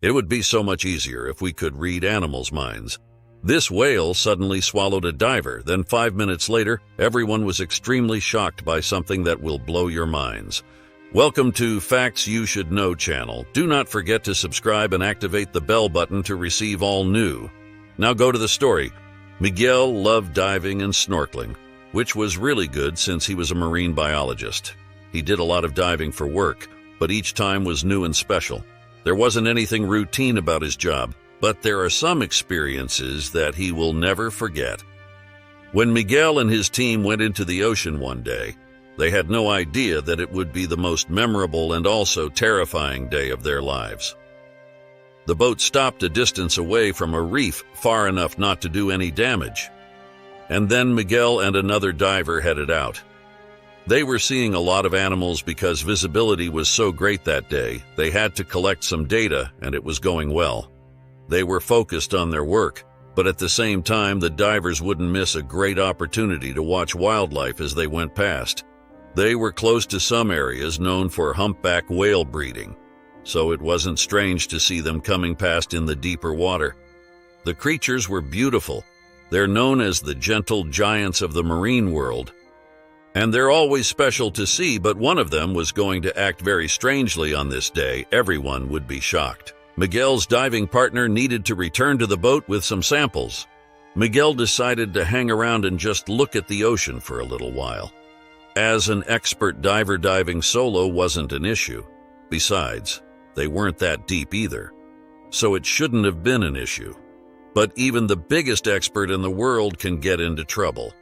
It would be so much easier if we could read animals' minds. This whale suddenly swallowed a diver, then 5 minutes later, everyone was extremely shocked by something that will blow your minds. Welcome to Facts You Should Know channel. Do not forget to subscribe and activate the bell button to receive all new. Now go to the story. Miguel loved diving and snorkeling, which was really good since he was a marine biologist. He did a lot of diving for work, but each time was new and special. There wasn't anything routine about his job, but there are some experiences that he will never forget. When Miguel and his team went into the ocean one day, they had no idea that it would be the most memorable and also terrifying day of their lives. The boat stopped a distance away from a reef far enough not to do any damage. And then Miguel and another diver headed out. They were seeing a lot of animals because visibility was so great that day. They had to collect some data, and it was going well. They were focused on their work, but at the same time, the divers wouldn't miss a great opportunity to watch wildlife as they went past. They were close to some areas known for humpback whale breeding, so it wasn't strange to see them coming past in the deeper water. The creatures were beautiful. They're known as the gentle giants of the marine world, and they're always special to see, but one of them was going to act very strangely on this day. Everyone would be shocked. Miguel's diving partner needed to return to the boat with some samples. Miguel decided to hang around and just look at the ocean for a little while. As an expert diver, diving solo wasn't an issue. Besides, they weren't that deep either, so it shouldn't have been an issue. But even the biggest expert in the world can get into trouble.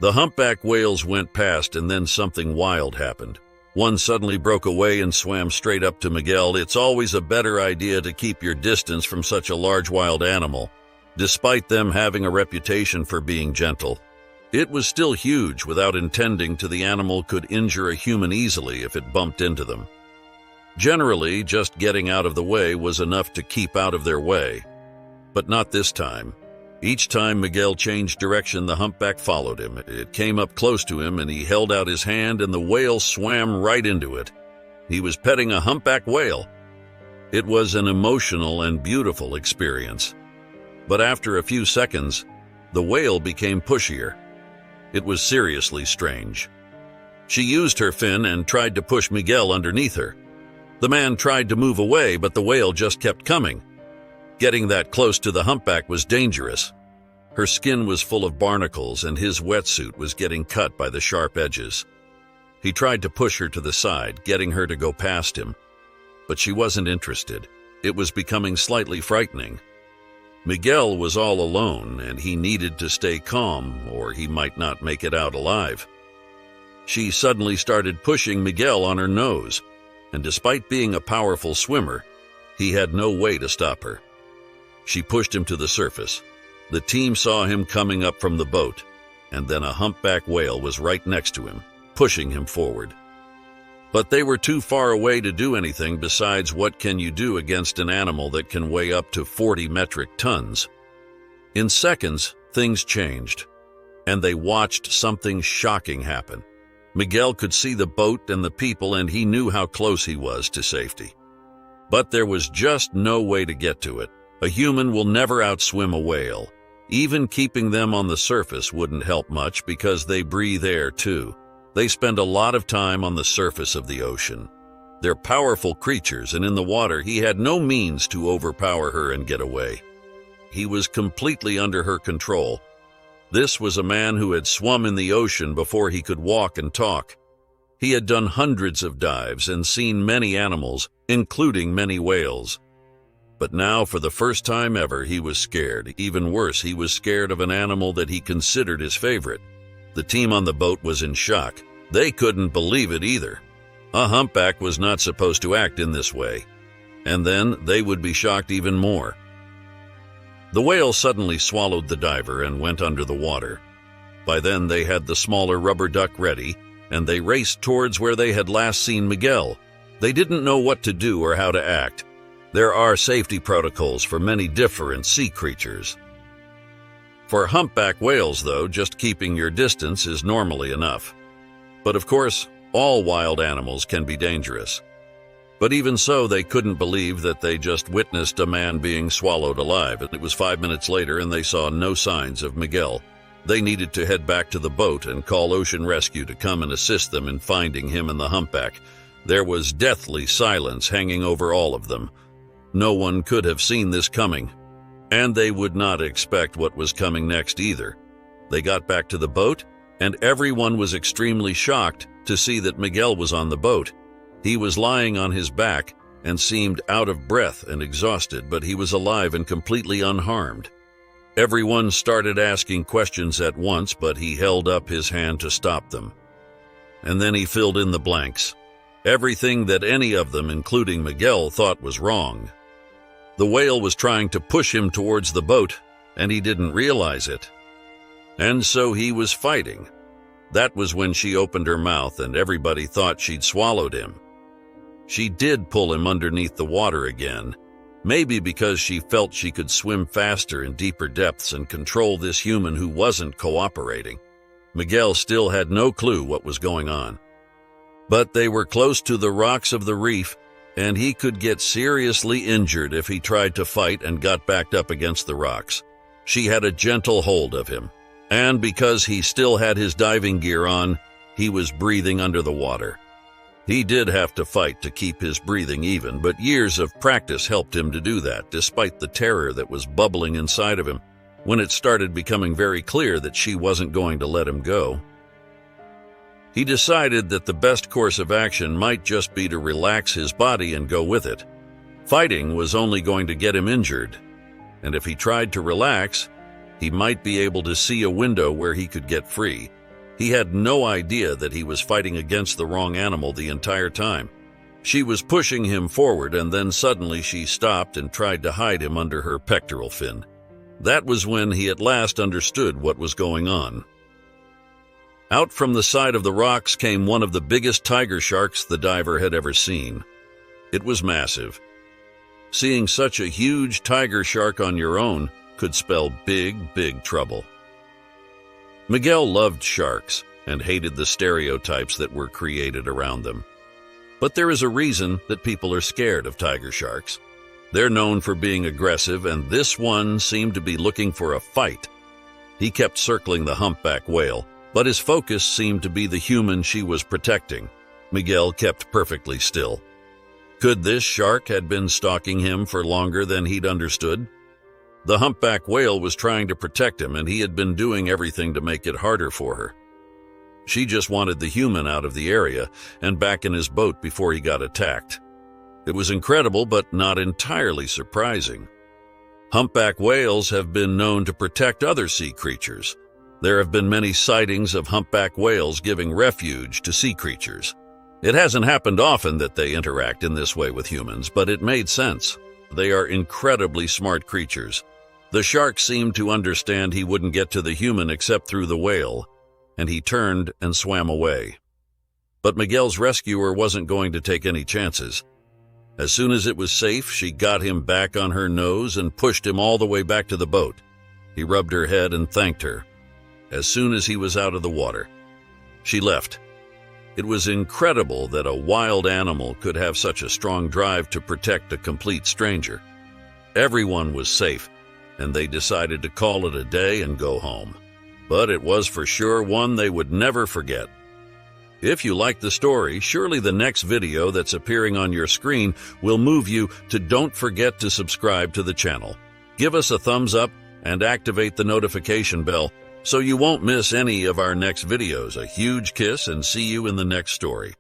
The humpback whales went past, and then something wild happened. One suddenly broke away and swam straight up to Miguel. It's always a better idea to keep your distance from such a large wild animal, despite them having a reputation for being gentle. It was still huge. Without intending to, the animal could injure a human easily if it bumped into them. Generally, just getting out of the way was enough to keep out of their way. But not this time. Each time Miguel changed direction, the humpback followed him. It came up close to him, and he held out his hand, and the whale swam right into it. He was petting a humpback whale. It was an emotional and beautiful experience. But after a few seconds, the whale became pushier. It was seriously strange. She used her fin and tried to push Miguel underneath her. The man tried to move away, but the whale just kept coming. Getting that close to the humpback was dangerous. Her skin was full of barnacles, and his wetsuit was getting cut by the sharp edges. He tried to push her to the side, getting her to go past him. But she wasn't interested. It was becoming slightly frightening. Miguel was all alone, and he needed to stay calm, or he might not make it out alive. She suddenly started pushing Miguel on her nose, and despite being a powerful swimmer, he had no way to stop her. She pushed him to the surface. The team saw him coming up from the boat, and then a humpback whale was right next to him, pushing him forward. But they were too far away to do anything. Besides, what can you do against an animal that can weigh up to 40 metric tons? In seconds, things changed, and they watched something shocking happen. Miguel could see the boat and the people, and he knew how close he was to safety. But there was just no way to get to it. A human will never outswim a whale. Even keeping them on the surface wouldn't help much because they breathe air too. They spend a lot of time on the surface of the ocean. They're powerful creatures, and in the water he had no means to overpower her and get away. He was completely under her control. This was a man who had swum in the ocean before he could walk and talk. He had done hundreds of dives and seen many animals, including many whales. But now, for the first time ever, he was scared. Even worse, he was scared of an animal that he considered his favorite. The team on the boat was in shock. They couldn't believe it either. A humpback was not supposed to act in this way. And then they would be shocked even more. The whale suddenly swallowed the diver and went under the water. By then they had the smaller rubber duck ready, and they raced towards where they had last seen Miguel. They didn't know what to do or how to act. There are safety protocols for many different sea creatures. For humpback whales, though, just keeping your distance is normally enough. But of course, all wild animals can be dangerous. But even so, they couldn't believe that they just witnessed a man being swallowed alive. It was 5 minutes later and they saw no signs of Miguel. They needed to head back to the boat and call Ocean Rescue to come and assist them in finding him and the humpback. There was deathly silence hanging over all of them. No one could have seen this coming, and they would not expect what was coming next either. They got back to the boat, and everyone was extremely shocked to see that Miguel was on the boat. He was lying on his back and seemed out of breath and exhausted, but he was alive and completely unharmed. Everyone started asking questions at once, but he held up his hand to stop them. And then he filled in the blanks. Everything that any of them, including Miguel, thought was wrong. The whale was trying to push him towards the boat, and he didn't realize it. And so he was fighting. That was when she opened her mouth, and everybody thought she'd swallowed him. She did pull him underneath the water again, maybe because she felt she could swim faster in deeper depths and control this human who wasn't cooperating. Miguel still had no clue what was going on. But they were close to the rocks of the reef, and he could get seriously injured if he tried to fight and got backed up against the rocks. She had a gentle hold of him, and because he still had his diving gear on, he was breathing under the water. He did have to fight to keep his breathing even, but years of practice helped him to do that, despite the terror that was bubbling inside of him when it started becoming very clear that she wasn't going to let him go. He decided that the best course of action might just be to relax his body and go with it. Fighting was only going to get him injured, and if he tried to relax, he might be able to see a window where he could get free. He had no idea that he was fighting against the wrong animal the entire time. She was pushing him forward, and then suddenly she stopped and tried to hide him under her pectoral fin. That was when he at last understood what was going on. Out from the side of the rocks came one of the biggest tiger sharks the diver had ever seen. It was massive. Seeing such a huge tiger shark on your own could spell big, big trouble. Miguel loved sharks and hated the stereotypes that were created around them. But there is a reason that people are scared of tiger sharks. They're known for being aggressive, and this one seemed to be looking for a fight. He kept circling the humpback whale, but his focus seemed to be the human she was protecting. Miguel kept perfectly still. Could this shark had been stalking him for longer than he'd understood? The humpback whale was trying to protect him, and he had been doing everything to make it harder for her. She just wanted the human out of the area and back in his boat before he got attacked. It was incredible, but not entirely surprising. Humpback whales have been known to protect other sea creatures. There have been many sightings of humpback whales giving refuge to sea creatures. It hasn't happened often that they interact in this way with humans, but it made sense. They are incredibly smart creatures. The shark seemed to understand he wouldn't get to the human except through the whale, and he turned and swam away. But Miguel's rescuer wasn't going to take any chances. As soon as it was safe, she got him back on her nose and pushed him all the way back to the boat. He rubbed her head and thanked her. As soon as he was out of the water, she left. It was incredible that a wild animal could have such a strong drive to protect a complete stranger. Everyone was safe, and they decided to call it a day and go home. But it was for sure one they would never forget. If you like the story, surely the next video that's appearing on your screen will move you to don't forget to subscribe to the channel. Give us a thumbs up and activate the notification bell so you won't miss any of our next videos. A huge kiss, and see you in the next story.